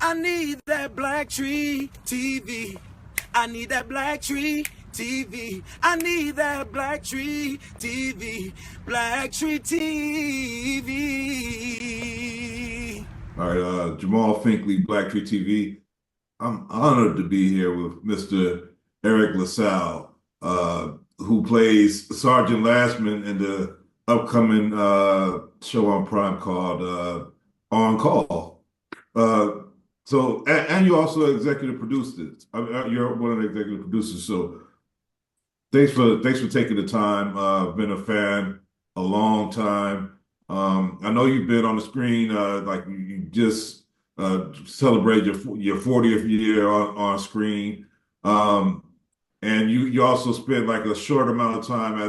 I need that BlackTree TV. I need that BlackTree TV. I need that BlackTree TV. BlackTree TV. All right, Jamaal Finkley, BlackTree TV. I'm honored to be here with Mr. Eriq La Salle, who plays Sergeant Lashman in the upcoming show on Prime called On Call. And you also executive produced it. You're one of the executive producers. So thanks for taking the time. Been a fan a long time. I know you've been on the screen. Like you just celebrated your 40th year on screen. And you also spent like a short amount of time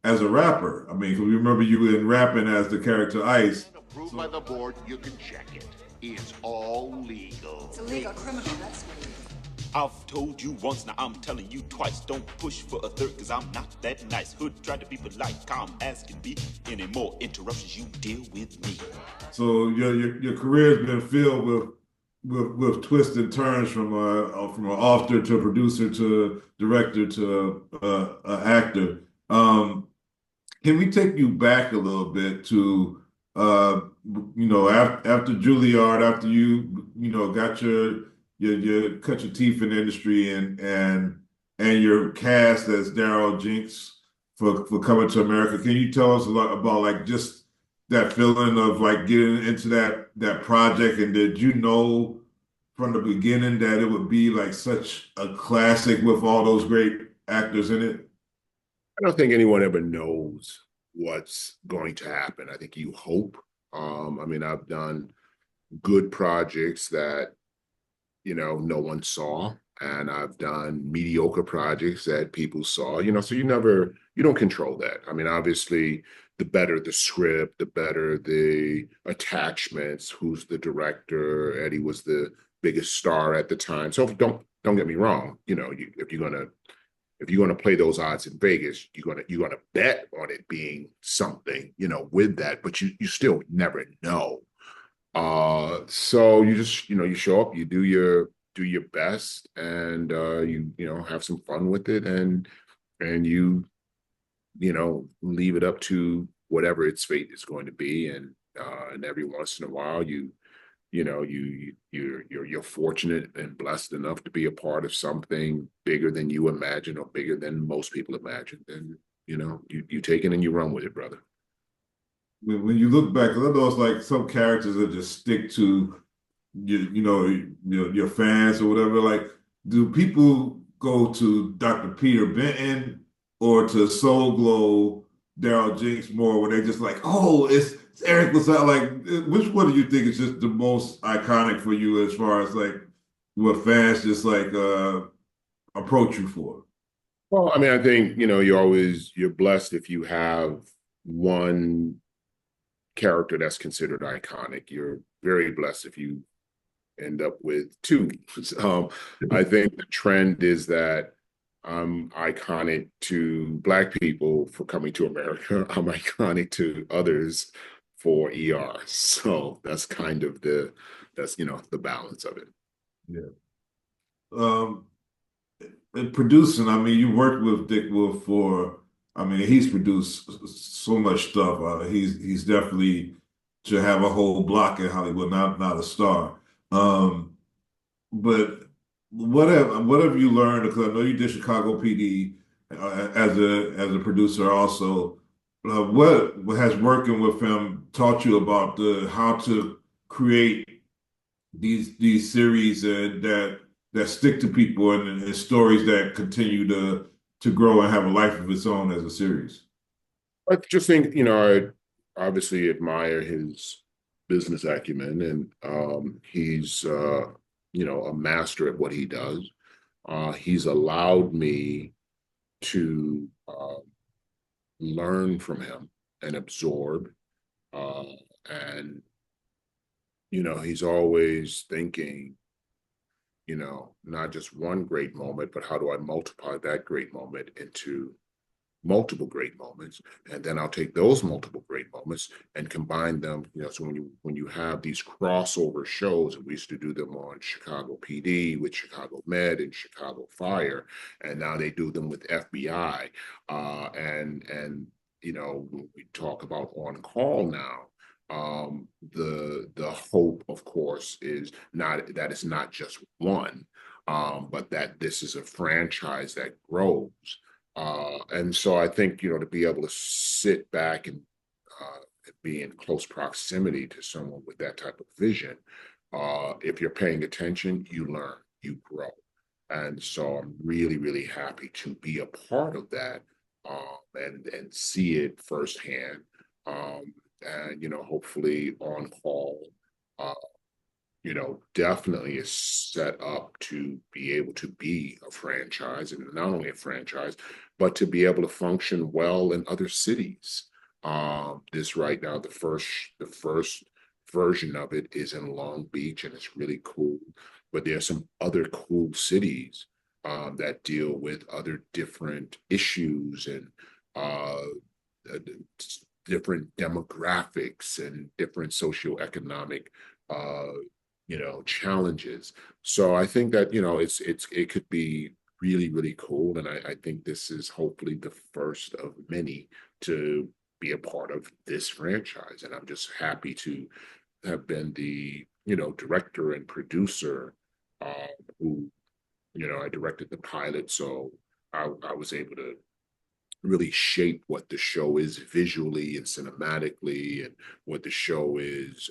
as a rapper. I mean, 'cause we remember you in rapping as the character Ice. Approved by the board, you can check it. It's all legal. It's illegal, criminal, that's illegal. I've told you once, now I'm telling you twice. Don't push for a third, cause I'm not that nice. Hood tried to be polite, calm as can be. Any more interruptions, you deal with me. So your career's been filled with twists and turns from an author to a producer to director to an actor. Can we take you back a little bit to after Juilliard, after you got you cut your teeth in the industry and you're cast as Darryl Jenks for Coming to America. Can you tell us a lot about like just that feeling of like getting into that project, and did you know from the beginning that it would be like such a classic with all those great actors in it? I don't think anyone ever knows what's going to happen. I think you hope. I mean, I've done good projects that, no one saw, and I've done mediocre projects that people saw, so you don't control that. I mean, obviously, the better the script, the better the attachments, who's the director. Eddie was the biggest star at the time. So don't get me wrong, if you're gonna play those odds in Vegas, you're gonna bet on it being something, with that, but you still never know. So you just, you show up, you do your best, and you have some fun with it, and you leave it up to whatever its fate is going to be, and every once in a while you're fortunate and blessed enough to be a part of something bigger than you imagine, or bigger than most people imagined, and you take it and you run with it, brother. When you look back, I know it's like some characters that just stick to your fans or whatever. Like, do people go to Dr. Peter Benton or to Soul Glow Darryl Jenks more, where they just like, oh, it's Eriq La Salle? Like, which one do you think is just the most iconic for you as far as like what fans just like approach you for? Well, I mean, I think you're blessed if you have one character that's considered iconic. You're very blessed if you end up with two. I think the trend is that I'm iconic to Black people for Coming to America. I'm iconic to others for ER. So that's kind of the balance of it. Yeah. And producing, I mean, you worked with Dick Wolf he's produced so much stuff. He's definitely should have a whole block in Hollywood, not a star. But what have you learned? Because I know you did Chicago PD as a producer also. What has working with him taught you about how to create these series that stick to people, and stories that continue to grow and have a life of its own as a series? I just think, I obviously admire his business acumen, and he's a master at what he does. He's allowed me to learn from him and absorb, and he's always thinking, not just one great moment, but how do I multiply that great moment into multiple great moments, and then I'll take those multiple great moments and combine them. So when you have these crossover shows, and we used to do them on Chicago PD with Chicago Med and Chicago Fire, and now they do them with FBI, and when we talk about on call now. The hope, of course, is not that it's not just one, but that this is a franchise that grows. And so I think, to be able to sit back and be in close proximity to someone with that type of vision, if you're paying attention, you learn, you grow. And so I'm really, really happy to be a part of that, and see it firsthand. And hopefully on call, uh, definitely is set up to be able to be a franchise, and not only a franchise, but to be able to function well in other cities. This right now, the first version of it is in Long Beach, and it's really cool. But there are some other cool cities that deal with other different issues and uh, different demographics and different socioeconomic challenges. So I think that, it could be really, really cool. And I think this is hopefully the first of many to be a part of this franchise. And I'm just happy to have been the, director and producer, who, I directed the pilot. So I was able to really shape what the show is visually and cinematically, and what the show is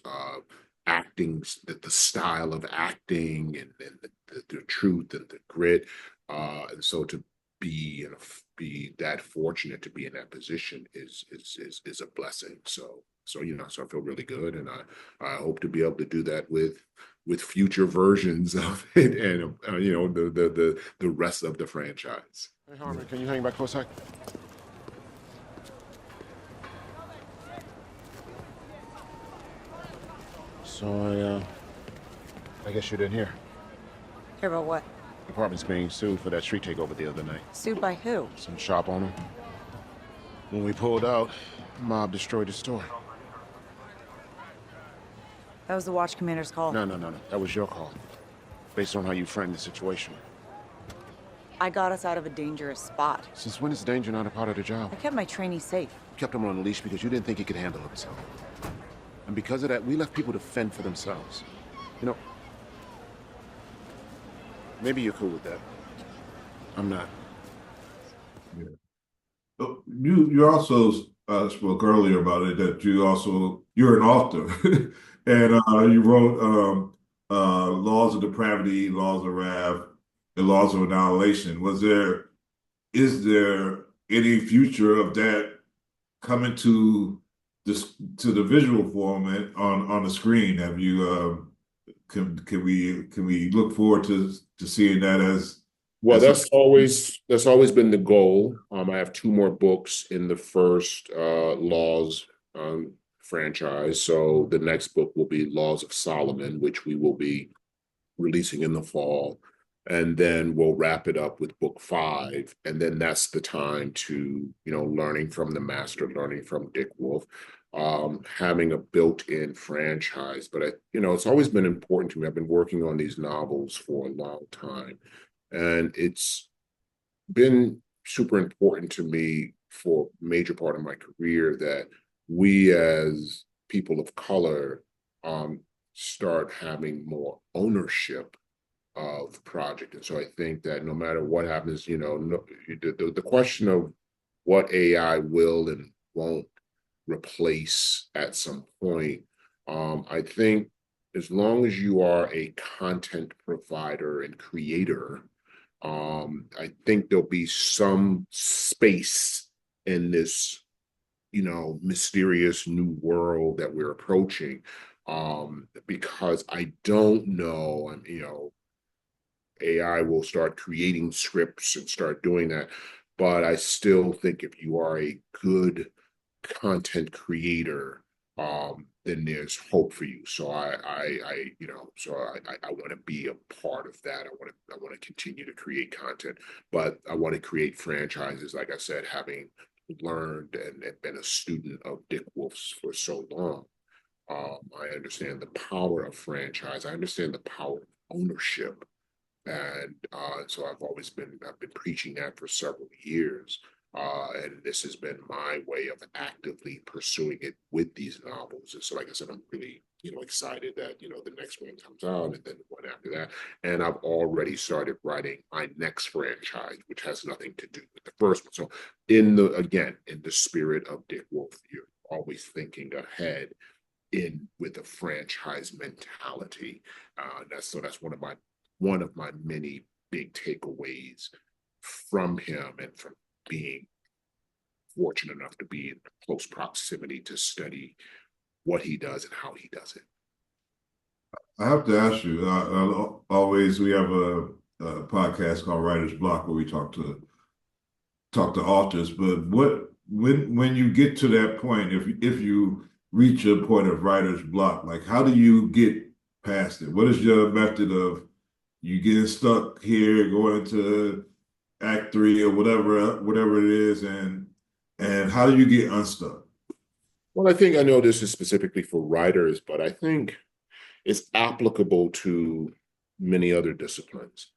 acting, the style of acting, and the truth and the grit. And so to be that fortunate to be in that position is a blessing. So so I feel really good, and I hope to be able to do that with future versions of it, and the rest of the franchise. Hey, Harmon, can you hang back for a sec? So I guess you didn't hear. Hear about what? The apartment's being sued for that street takeover the other night. Sued by who? Some shop owner. When we pulled out, the mob destroyed the store. That was the watch commander's call. No. That was your call. Based on how you framed the situation. I got us out of a dangerous spot. Since when is danger not a part of the job? I kept my trainee safe. You kept him on a leash because you didn't think he could handle himself. And because of that, we left people to fend for themselves. Maybe you're cool with that. I'm not. Yeah. You also spoke earlier about it, that you're an author, and you wrote Laws of Depravity, Laws of Wrath, and Laws of Annihilation. Is there any future of that coming to the visual form on the screen? Have you can we look forward to seeing that as well? That's always been the goal. I have 2 more books in the first Laws franchise. So the next book will be Laws of Solomon, which we will be releasing in the fall. And then we'll wrap it up with book 5. And then that's the time to, learning from the master, learning from Dick Wolf, having a built-in franchise. But, it's always been important to me. I've been working on these novels for a long time. And it's been super important to me for a major part of my career that we as people of color start having more ownership of the project. And so I think that no matter what happens, the question of what AI will and won't replace at some point, I think as long as you are a content provider and creator, I think there'll be some space in this, mysterious new world that we're approaching, because I don't know, and AI will start creating scripts and start doing that. But I still think if you are a good content creator, then there's hope for you. So I want to be a part of that. I want to continue to create content, but I want to create franchises. Like I said, having learned and been a student of Dick Wolf's for so long, I understand the power of franchise. I understand the power of ownership, and so I've been preaching that for several years. And this has been my way of actively pursuing it with these novels. And so, like I said, I'm really, excited that, the next one comes out and then the one after that. And I've already started writing my next franchise, which has nothing to do with the first one. So in the spirit of Dick Wolf, you're always thinking ahead with a franchise mentality. That's one of my many big takeaways from him and from being fortunate enough to be in close proximity to study what he does and how he does it. I have to ask you, we have a podcast called Writer's Block where we talk to authors, but when you get to that point, if you reach a point of writer's block, like how do you get past it? What is your method of you getting stuck here, going into act 3 or whatever it is, and how do you get unstuck? Well, I know this is specifically for writers, but I think it's applicable to many other disciplines.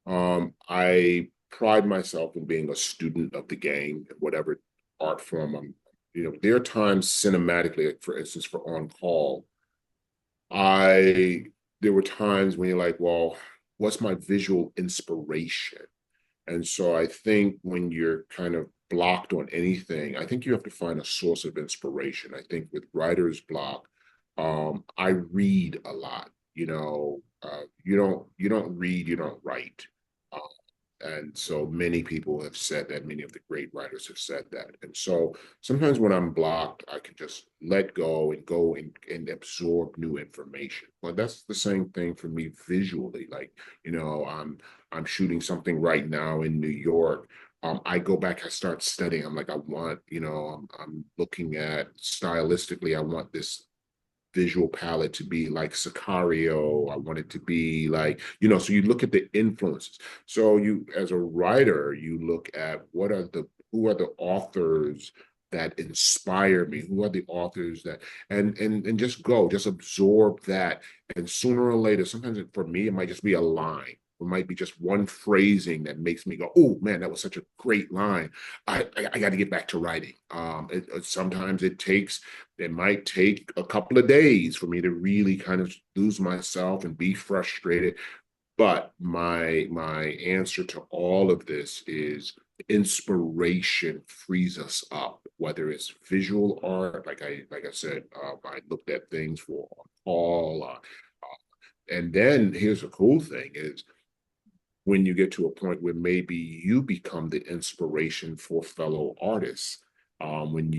I pride myself in being a student of the game, whatever art form I'm. There are times cinematically, like for instance, for On Call, there were times when you're like, well, what's my visual inspiration? And so I think when you're kind of blocked on anything, I think you have to find a source of inspiration. I think with writer's block, I read a lot. You don't read, you don't write. And so many people have said that, many of the great writers have said that. And so sometimes when I'm blocked, I can just let go and absorb new information. But that's the same thing for me visually. Like, I'm shooting something right now in New York. I go back, I start studying. I'm like, I want, I'm looking at stylistically, I want this visual palette to be like Sicario. I want it to be like, so you look at the influences. So you, as a writer, you look at who are the authors that inspire me? Who are the authors that, and just absorb that. And sooner or later, sometimes for me, it might just be a line. It might be just one phrasing that makes me go, oh man, that was such a great line. I got to get back to writing. Sometimes it might take a couple of days for me to really kind of lose myself and be frustrated. But my answer to all of this is inspiration frees us up, whether it's visual art, like I said, I looked at things for all, and then here's the cool thing is when you get to a point where maybe you become the inspiration for fellow artists, when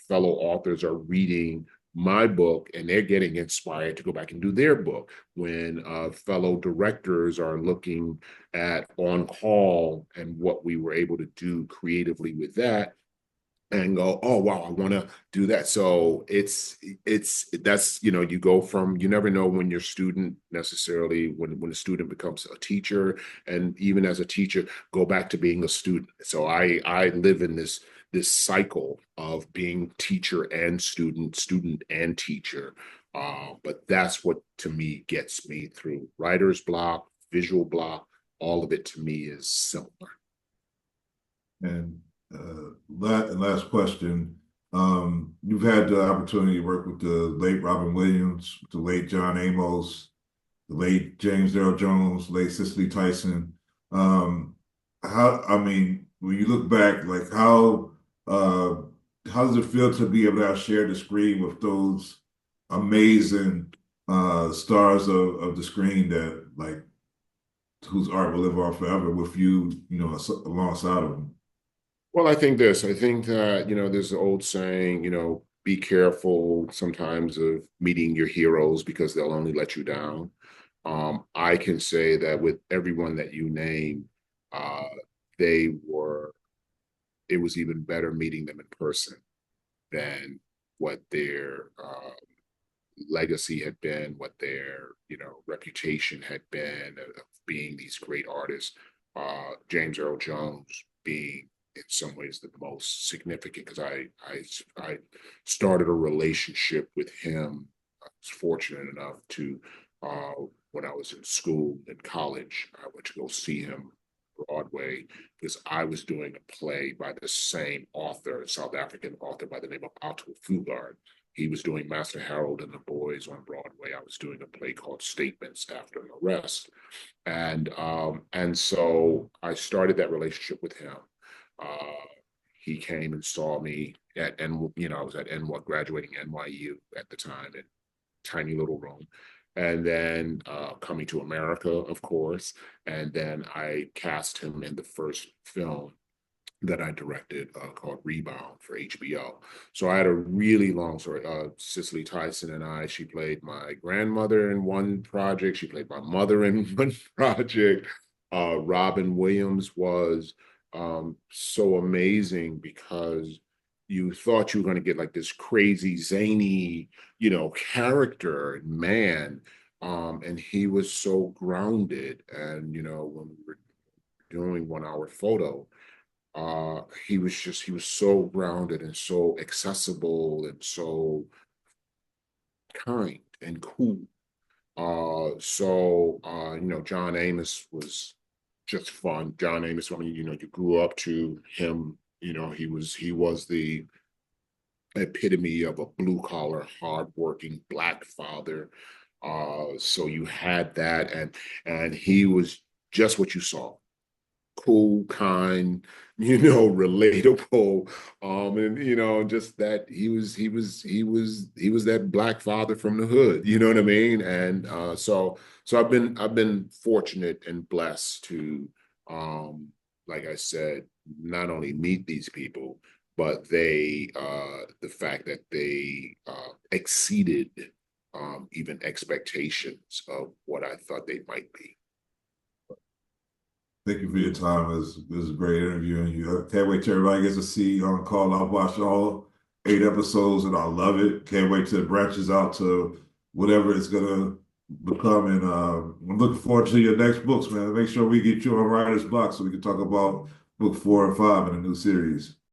fellow authors are reading my book and they're getting inspired to go back and do their book, when fellow directors are looking at On Call and what we were able to do creatively with that, and go, oh wow, I want to do that. So that's you go from, you never know when your student necessarily, when a student becomes a teacher, and even as a teacher, go back to being a student. So I live in this cycle of being teacher and student and teacher. But that's what to me gets me through writer's block, visual block. All of it to me is similar. And last question. You've had the opportunity to work with the late Robin Williams, the late John Amos, the late James Earl Jones, late Cicely Tyson. When you look back, like how does it feel to be able to share the screen with those amazing stars of the screen that like whose art will live on forever with you, alongside of them? Well, I think that, there's an old saying, be careful sometimes of meeting your heroes because they'll only let you down. I can say that with everyone that you name, it was even better meeting them in person. than what their legacy had been, what their reputation had been of being these great artists. James Earl Jones being in some ways the most significant, because I started a relationship with him. I was fortunate enough to when I was in school in college, I went to go see him Broadway because I was doing a play by the same author, South African author by the name of Otto Fugard. He was doing Master Harold and the Boys on Broadway. I was doing a play called Statements After an Arrest. And so I started that relationship with him. He came and saw me at I was at graduating NYU at the time, in a tiny little room. And then coming to America, of course. And then I cast him in the first film that I directed called Rebound for HBO. So I had a really long story. Cicely, Tyson, and I, she played my grandmother in one project. She played my mother in one project. Robin Williams was so amazing because you thought you were going to get like this crazy, zany, character, man. And he was so grounded. And, when we were doing 1 hour photo, he was so grounded and so accessible and so kind and cool. John Amos was just fun. John Amos, I mean, you grew up to him, he was the epitome of a blue collar, hardworking Black father. So you had that, and he was just what you saw. Cool, kind, relatable, and just that he was that Black father from the hood, you know what I mean? And so I've been fortunate and blessed to, like I said, not only meet these people, but the fact that they exceeded even expectations of what I thought they might be. Thank you for your time. It was a great interviewing you. I can't wait till everybody gets to see you on call. I've watched all 8 episodes and I love it. Can't wait till it branches out to whatever it's gonna become. And I'm looking forward to your next books, man. Make sure we get you on writer's block so we can talk about book 4 and 5 in the new series.